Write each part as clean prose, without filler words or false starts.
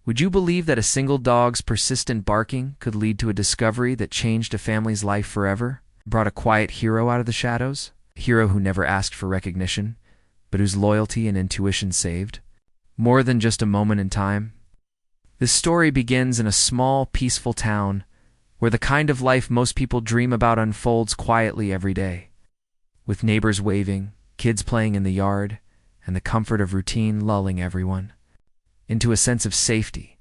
Would you believe that a single dog's persistent barking could lead to a discovery that changed a family's life forever? Brought a quiet hero out of the shadows? A hero who never asked for recognition, but whose loyalty and intuition saved? More than just a moment in time. This story begins in a small, peaceful town where the kind of life most people dream about unfolds quietly every day, with neighbors waving, kids playing in the yard, and the comfort of routine lulling everyone into a sense of safety,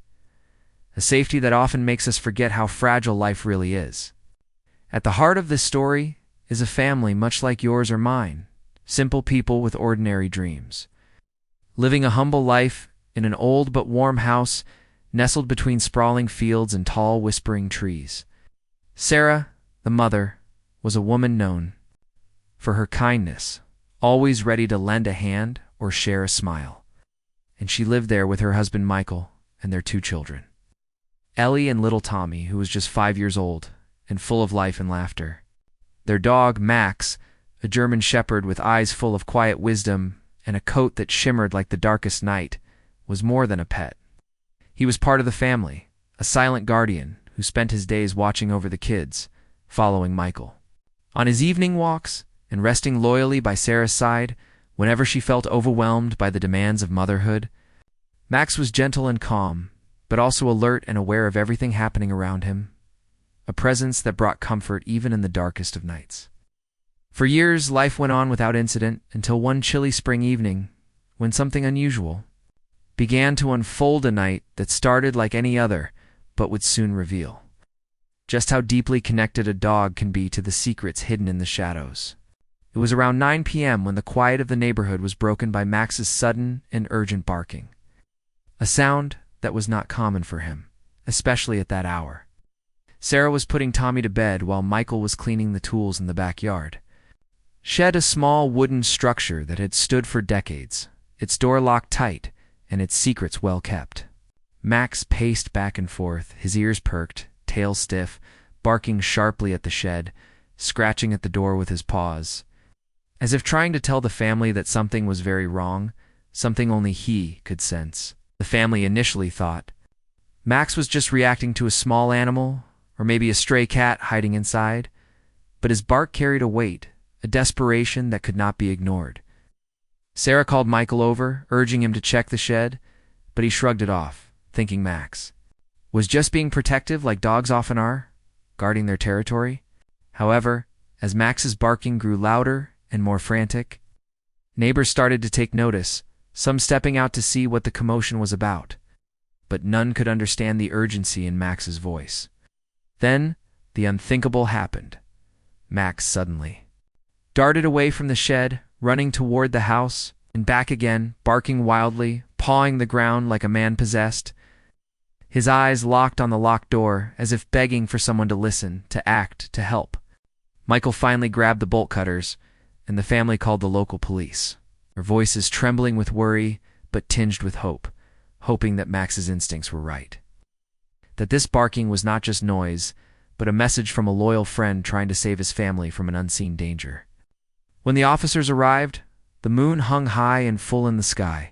a safety that often makes us forget how fragile life really is. At the heart of this story is a family much like yours or mine, simple people with ordinary dreams, living a humble life in an old but warm house nestled between sprawling fields and tall, whispering trees. Sarah, the mother, was a woman known for her kindness, always ready to lend a hand or share a smile. And she lived there with her husband Michael and their 2 children, Ellie and little Tommy, who was just 5 years old and full of life and laughter. Their dog, Max, a German shepherd with eyes full of quiet wisdom and a coat that shimmered like the darkest night, was more than a pet. He was part of the family, a silent guardian who spent his days watching over the kids, following Michael on his evening walks and resting loyally by Sarah's side whenever she felt overwhelmed by the demands of motherhood. Max was gentle and calm, but also alert and aware of everything happening around him, a presence that brought comfort even in the darkest of nights. For years, life went on without incident until one chilly spring evening, when something unusual began to unfold, a night that started like any other, but would soon reveal just how deeply connected a dog can be to the secrets hidden in the shadows. It was around 9 p.m. when the quiet of the neighborhood was broken by Max's sudden and urgent barking, a sound that was not common for him, especially at that hour. Sarah was putting Tommy to bed while Michael was cleaning the tools in the backyard. Shed, a small wooden structure that had stood for decades, its door locked tight and its secrets well kept. Max paced back and forth, his ears perked, tail stiff, barking sharply at the shed, scratching at the door with his paws, as if trying to tell the family that something was very wrong, something only he could sense. The family initially thought Max was just reacting to a small animal, or maybe a stray cat hiding inside, but his bark carried a weight, a desperation that could not be ignored. Sarah called Michael over, urging him to check the shed, but he shrugged it off, thinking Max was just being protective like dogs often are, guarding their territory. However, as Max's barking grew louder and more frantic, neighbors started to take notice, some stepping out to see what the commotion was about, but none could understand the urgency in Max's voice. Then, the unthinkable happened. Max suddenly darted away from the shed, running toward the house, and back again, barking wildly, pawing the ground like a man possessed. His eyes locked on the locked door, as if begging for someone to listen, to act, to help. Michael finally grabbed the bolt cutters, and the family called the local police, their voices trembling with worry, but tinged with hope, hoping that Max's instincts were right. That this barking was not just noise, but a message from a loyal friend trying to save his family from an unseen danger. When the officers arrived, the moon hung high and full in the sky,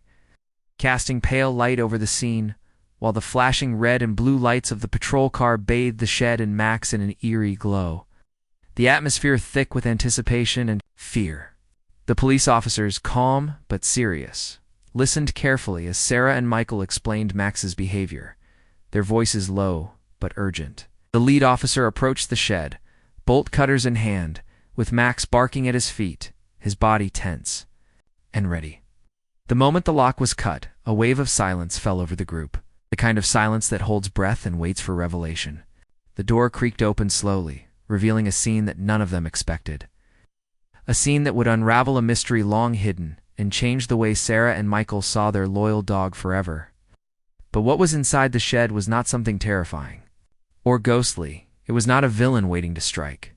casting pale light over the scene, while the flashing red and blue lights of the patrol car bathed the shed and Max in an eerie glow, the atmosphere thick with anticipation and fear. The police officers, calm but serious, listened carefully as Sarah and Michael explained Max's behavior, their voices low but urgent. The lead officer approached the shed, bolt cutters in hand, with Max barking at his feet, his body tense and ready. The moment the lock was cut, a wave of silence fell over the group, the kind of silence that holds breath and waits for revelation. The door creaked open slowly, revealing a scene that none of them expected. A scene that would unravel a mystery long hidden and change the way Sarah and Michael saw their loyal dog forever. But what was inside the shed was not something terrifying or ghostly. It was not a villain waiting to strike,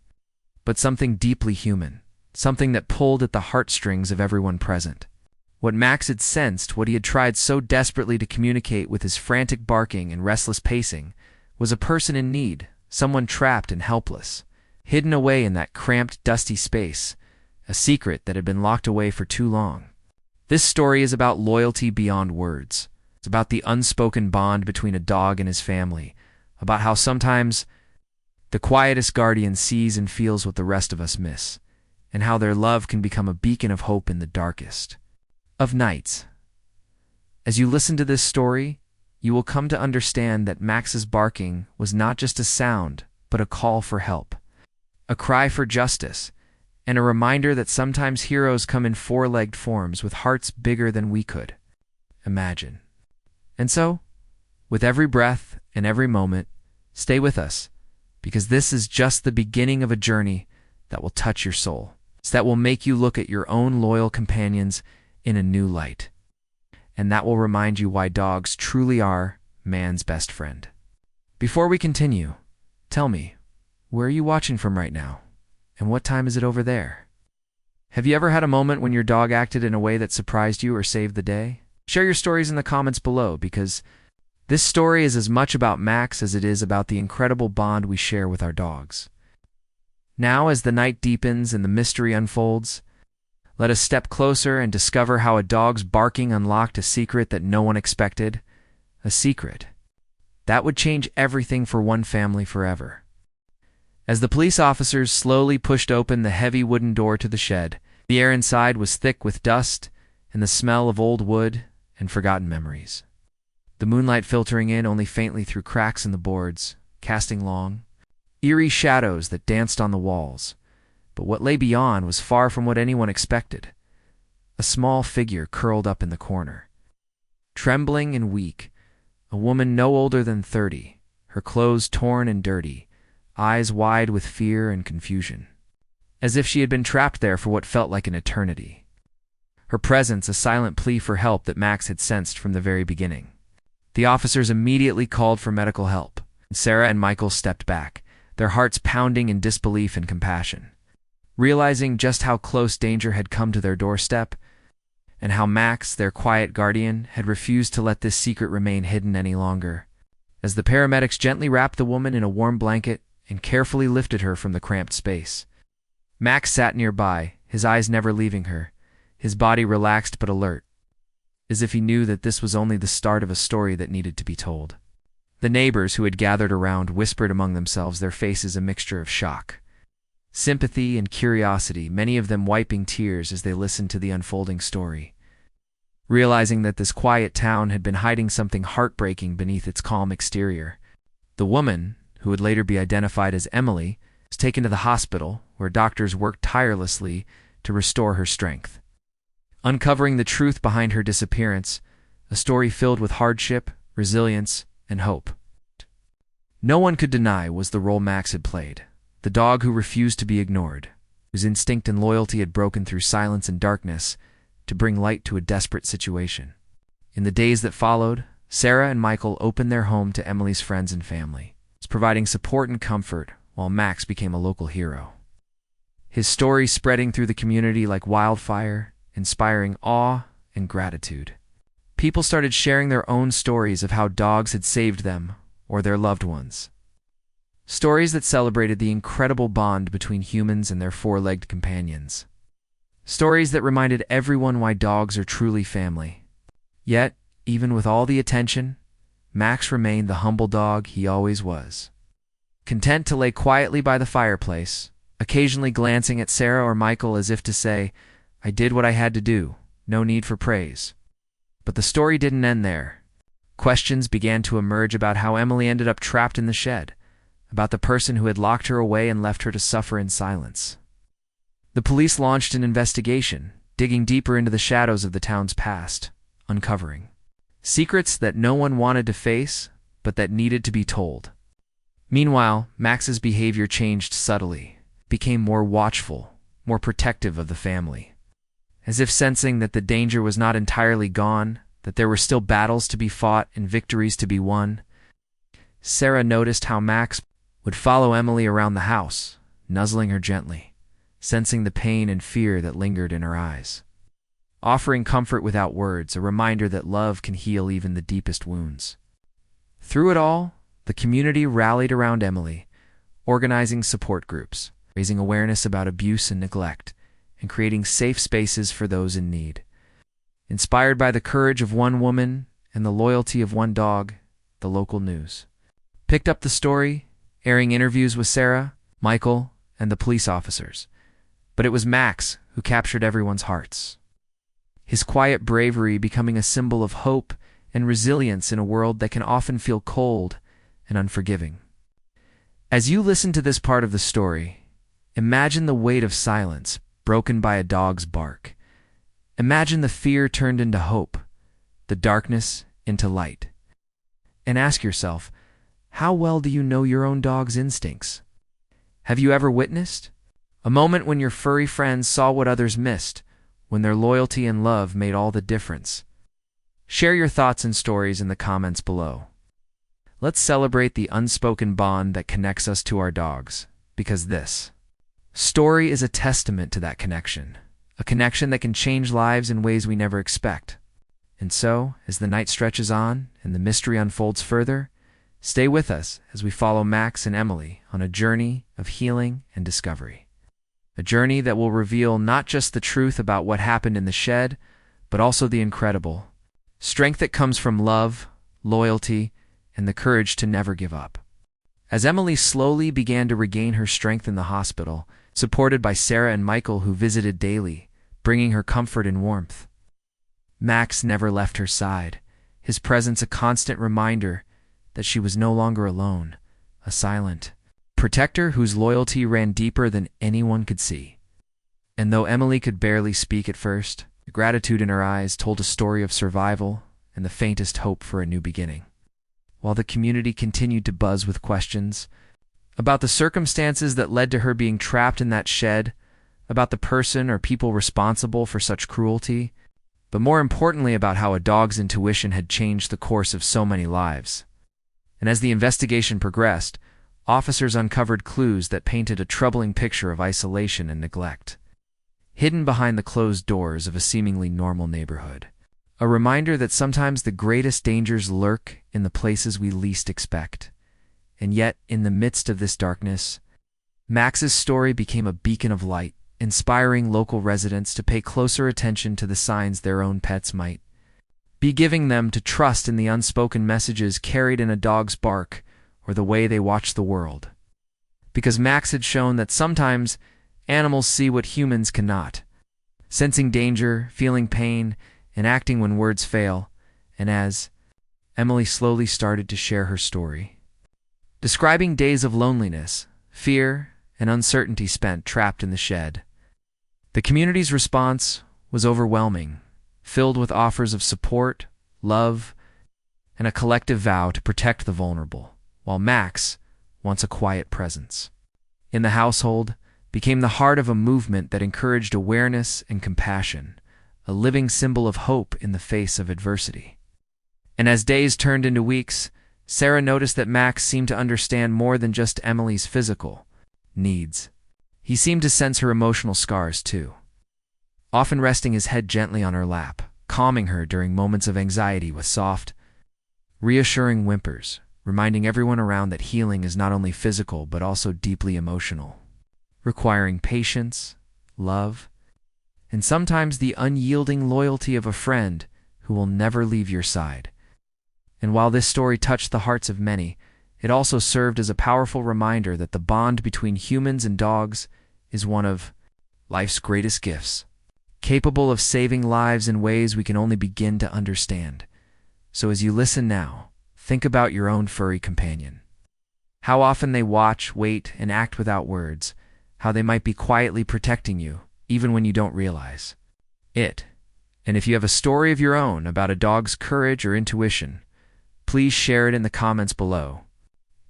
but something deeply human, something that pulled at the heartstrings of everyone present. What Max had sensed, what he had tried so desperately to communicate with his frantic barking and restless pacing, was a person in need, someone trapped and helpless, hidden away in that cramped, dusty space, a secret that had been locked away for too long. This story is about loyalty beyond words. It's about the unspoken bond between a dog and his family, about how sometimes the quietest guardian sees and feels what the rest of us miss, and how their love can become a beacon of hope in the darkest of nights. As you listen to this story, you will come to understand that Max's barking was not just a sound, but a call for help, a cry for justice, and a reminder that sometimes heroes come in four-legged forms with hearts bigger than we could imagine. And so, with every breath and every moment, stay with us, because this is just the beginning of a journey that will touch your soul, that will make you look at your own loyal companions in a new light, and that will remind you why dogs truly are man's best friend. Before we continue, tell me, where are you watching from right now? And what time is it over there? Have you ever had a moment when your dog acted in a way that surprised you or saved the day? Share your stories in the comments below, because this story is as much about Max as it is about the incredible bond we share with our dogs. Now, as the night deepens and the mystery unfolds, let us step closer and discover how a dog's barking unlocked a secret that no one expected. A secret that would change everything for one family forever. As the police officers slowly pushed open the heavy wooden door to the shed, the air inside was thick with dust and the smell of old wood and forgotten memories. The moonlight filtering in only faintly through cracks in the boards, casting long, eerie shadows that danced on the walls. But what lay beyond was far from what anyone expected. A small figure curled up in the corner. Trembling and weak, a woman no older than 30, her clothes torn and dirty, eyes wide with fear and confusion, as if she had been trapped there for what felt like an eternity. Her presence a silent plea for help that Max had sensed from the very beginning. The officers immediately called for medical help. Sarah and Michael stepped back, their hearts pounding in disbelief and compassion, realizing just how close danger had come to their doorstep, and how Max, their quiet guardian, had refused to let this secret remain hidden any longer. As the paramedics gently wrapped the woman in a warm blanket and carefully lifted her from the cramped space, Max sat nearby, his eyes never leaving her, his body relaxed but alert, as if he knew that this was only the start of a story that needed to be told. The neighbors who had gathered around whispered among themselves, their faces a mixture of shock, sympathy, and curiosity, many of them wiping tears as they listened to the unfolding story, realizing that this quiet town had been hiding something heartbreaking beneath its calm exterior. The woman, who would later be identified as Emily, was taken to the hospital, where doctors worked tirelessly to restore her strength, uncovering the truth behind her disappearance, a story filled with hardship, resilience, and hope. No one could deny was the role Max had played, the dog who refused to be ignored, whose instinct and loyalty had broken through silence and darkness to bring light to a desperate situation. In the days that followed, Sarah and Michael opened their home to Emily's friends and family, providing support and comfort while Max became a local hero. His story spreading through the community like wildfire, inspiring awe and gratitude. People started sharing their own stories of how dogs had saved them or their loved ones. Stories that celebrated the incredible bond between humans and their four-legged companions. Stories that reminded everyone why dogs are truly family. Yet, even with all the attention, Max remained the humble dog he always was. Content to lay quietly by the fireplace, occasionally glancing at Sarah or Michael as if to say, "I did what I had to do, no need for praise." But the story didn't end there. Questions began to emerge about how Emily ended up trapped in the shed, about the person who had locked her away and left her to suffer in silence. The police launched an investigation, digging deeper into the shadows of the town's past, uncovering secrets that no one wanted to face, but that needed to be told. Meanwhile, Max's behavior changed subtly, became more watchful, more protective of the family. As if sensing that the danger was not entirely gone, that there were still battles to be fought and victories to be won, Sarah noticed how Max would follow Emily around the house, nuzzling her gently, sensing the pain and fear that lingered in her eyes, offering comfort without words, a reminder that love can heal even the deepest wounds. Through it all, the community rallied around Emily, organizing support groups, raising awareness about abuse and neglect, and creating safe spaces for those in need. Inspired by the courage of one woman and the loyalty of one dog, the local news picked up the story, airing interviews with Sarah, Michael, and the police officers. But it was Max who captured everyone's hearts. His quiet bravery becoming a symbol of hope and resilience in a world that can often feel cold and unforgiving. As you listen to this part of the story, imagine the weight of silence broken by a dog's bark. Imagine the fear turned into hope, the darkness into light. And ask yourself, how well do you know your own dog's instincts? Have you ever witnessed a moment when your furry friends saw what others missed, when their loyalty and love made all the difference? Share your thoughts and stories in the comments below. Let's celebrate the unspoken bond that connects us to our dogs, because this story is a testament to that connection, a connection that can change lives in ways we never expect. And so, as the night stretches on and the mystery unfolds further, stay with us as we follow Max and Emily on a journey of healing and discovery. A journey that will reveal not just the truth about what happened in the shed, but also the incredible strength that comes from love, loyalty, and the courage to never give up. As Emily slowly began to regain her strength in the hospital, supported by Sarah and Michael who visited daily, bringing her comfort and warmth, Max never left her side, his presence a constant reminder that she was no longer alone, a silent protector whose loyalty ran deeper than anyone could see. And though Emily could barely speak at first, the gratitude in her eyes told a story of survival and the faintest hope for a new beginning. While the community continued to buzz with questions about the circumstances that led to her being trapped in that shed, about the person or people responsible for such cruelty, but more importantly about how a dog's intuition had changed the course of so many lives. And as the investigation progressed, officers uncovered clues that painted a troubling picture of isolation and neglect, hidden behind the closed doors of a seemingly normal neighborhood. A reminder that sometimes the greatest dangers lurk in the places we least expect. And yet, in the midst of this darkness, Max's story became a beacon of light, inspiring local residents to pay closer attention to the signs their own pets might be giving them, to trust in the unspoken messages carried in a dog's bark or the way they watch the world. Because Max had shown that sometimes animals see what humans cannot, sensing danger, feeling pain, and acting when words fail. And as Emily slowly started to share her story, describing days of loneliness, fear, and uncertainty spent trapped in the shed, the community's response was overwhelming, filled with offers of support, love, and a collective vow to protect the vulnerable, while Max, once a quiet presence in the household, became the heart of a movement that encouraged awareness and compassion, a living symbol of hope in the face of adversity. And as days turned into weeks, Sarah noticed that Max seemed to understand more than just Emily's physical needs. He seemed to sense her emotional scars too, often resting his head gently on her lap, calming her during moments of anxiety with soft, reassuring whimpers, reminding everyone around that healing is not only physical but also deeply emotional, requiring patience, love, and sometimes the unyielding loyalty of a friend who will never leave your side. And while this story touched the hearts of many, it also served as a powerful reminder that the bond between humans and dogs is one of life's greatest gifts, capable of saving lives in ways we can only begin to understand. So as you listen now, think about your own furry companion. How often they watch, wait, and act without words, how they might be quietly protecting you, even when you don't realize it. And if you have a story of your own about a dog's courage or intuition, please share it in the comments below,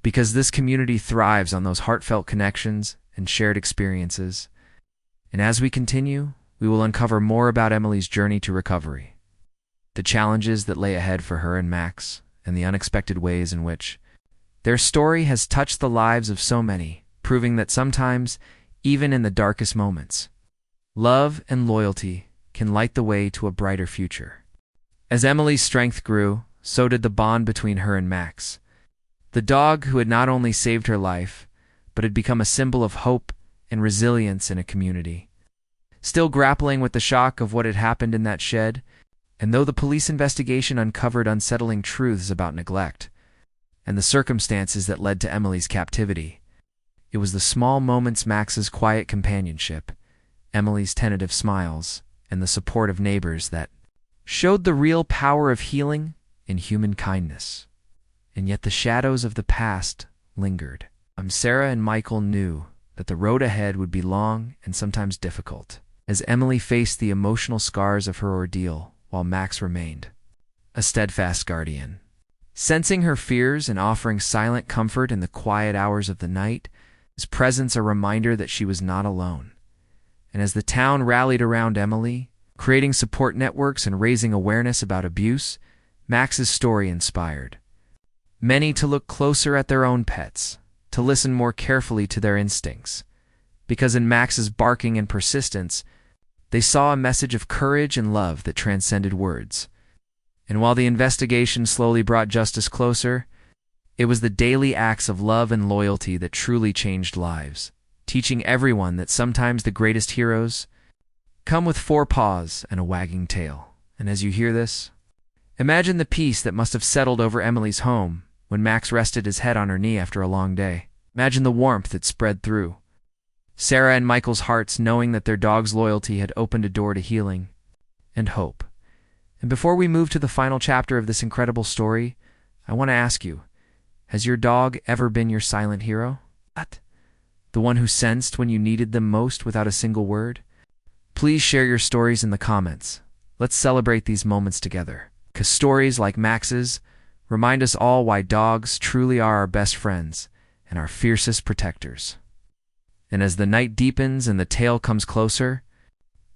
because this community thrives on those heartfelt connections and shared experiences. And as we continue, we will uncover more about Emily's journey to recovery, the challenges that lay ahead for her and Max, and the unexpected ways in which their story has touched the lives of so many, proving that sometimes, even in the darkest moments, love and loyalty can light the way to a brighter future. As Emily's strength grew, so did the bond between her and Max, the dog who had not only saved her life, but had become a symbol of hope and resilience in a community. Still grappling with the shock of what had happened in that shed, And though the police investigation uncovered unsettling truths about neglect and the circumstances that led to Emily's captivity, it was the small moments, Max's quiet companionship, Emily's tentative smiles, and the support of neighbors that showed the real power of healing and human kindness. And yet the shadows of the past lingered. Sarah and Michael knew that the road ahead would be long and sometimes difficult, as Emily faced the emotional scars of her ordeal while Max remained a steadfast guardian. Sensing her fears and offering silent comfort in the quiet hours of the night, his presence a reminder that she was not alone. And as the town rallied around Emily, creating support networks and raising awareness about abuse, Max's story inspired many to look closer at their own pets, to listen more carefully to their instincts, because in Max's barking and persistence, they saw a message of courage and love that transcended words. And while the investigation slowly brought justice closer, it was the daily acts of love and loyalty that truly changed lives, teaching everyone that sometimes the greatest heroes come with 4 paws and a wagging tail. And as you hear this, imagine the peace that must have settled over Emily's home when Max rested his head on her knee after a long day. Imagine the warmth that spread through Sarah and Michael's hearts, knowing that their dog's loyalty had opened a door to healing and hope. And before we move to the final chapter of this incredible story, I want to ask you, has your dog ever been your silent hero? The one who sensed when you needed them most without a single word? Please share your stories in the comments. Let's celebrate these moments together, because stories like Max's remind us all why dogs truly are our best friends and our fiercest protectors. And as the night deepens and the tale comes closer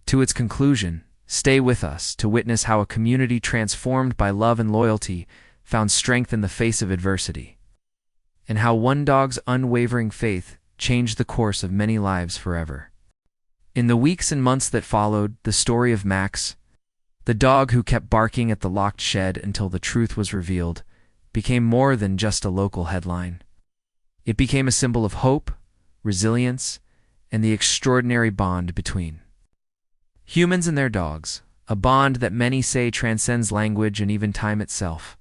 to its conclusion, stay with us to witness how a community transformed by love and loyalty found strength in the face of adversity, and how one dog's unwavering faith changed the course of many lives forever. In the weeks and months that followed, the story of Max, the dog who kept barking at the locked shed until the truth was revealed, became more than just a local headline. It became a symbol of hope, resilience, and the extraordinary bond between humans and their dogs, a bond that many say transcends language and even time itself.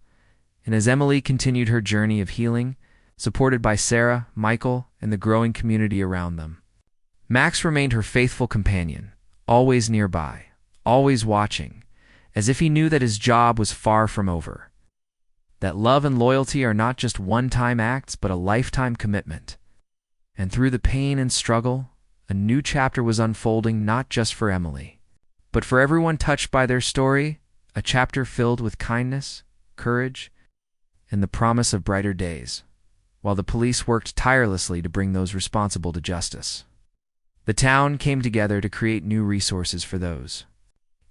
And as Emily continued her journey of healing, supported by Sarah, Michael, and the growing community around them, Max remained her faithful companion, always nearby, always watching, as if he knew that his job was far from over. That love and loyalty are not just one-time acts, but a lifetime commitment. And through the pain and struggle, a new chapter was unfolding, not just for Emily, but for everyone touched by their story, a chapter filled with kindness, courage, and the promise of brighter days, while the police worked tirelessly to bring those responsible to justice. The town came together to create new resources for those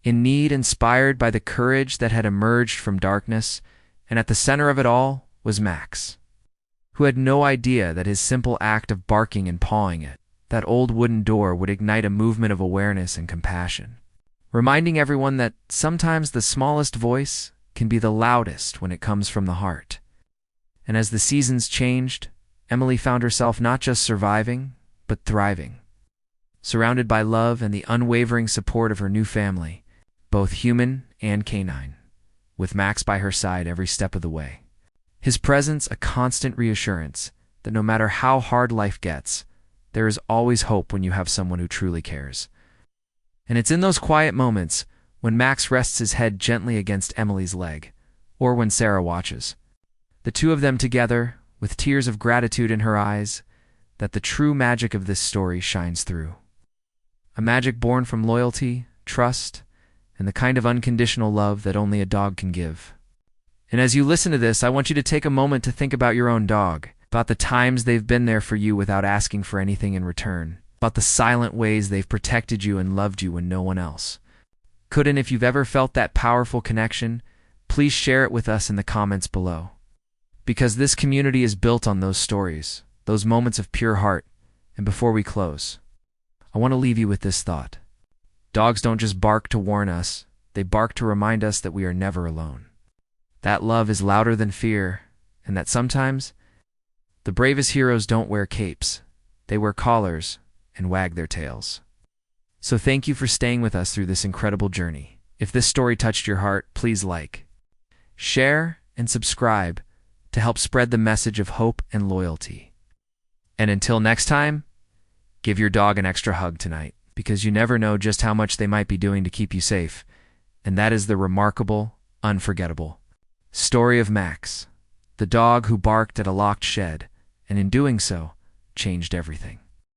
in need, inspired by the courage that had emerged from darkness, and at the center of it all was Max, who had no idea that his simple act of barking and pawing at that old wooden door would ignite a movement of awareness and compassion, reminding everyone that sometimes the smallest voice can be the loudest when it comes from the heart. And as the seasons changed, Emily found herself not just surviving, but thriving, surrounded by love and the unwavering support of her new family, both human and canine, with Max by her side every step of the way. His presence a constant reassurance that no matter how hard life gets, there is always hope when you have someone who truly cares. And it's in those quiet moments, when Max rests his head gently against Emily's leg, or when Sarah watches, the two of them together, with tears of gratitude in her eyes, that the true magic of this story shines through. A magic born from loyalty, trust, and the kind of unconditional love that only a dog can give. And as you listen to this, I want you to take a moment to think about your own dog, about the times they've been there for you without asking for anything in return, about the silent ways they've protected you and loved you when no one else could. And if you've ever felt that powerful connection, please share it with us in the comments below. Because this community is built on those stories, those moments of pure heart. And before we close, I want to leave you with this thought. Dogs don't just bark to warn us, they bark to remind us that we are never alone. That love is louder than fear, and that sometimes the bravest heroes don't wear capes, they wear collars and wag their tails. So thank you for staying with us through this incredible journey. If this story touched your heart, please like, share, and subscribe to help spread the message of hope and loyalty. And until next time, give your dog an extra hug tonight, because you never know just how much they might be doing to keep you safe. And that is the remarkable, unforgettable story of Max, the dog who barked at a locked shed, and in doing so, changed everything.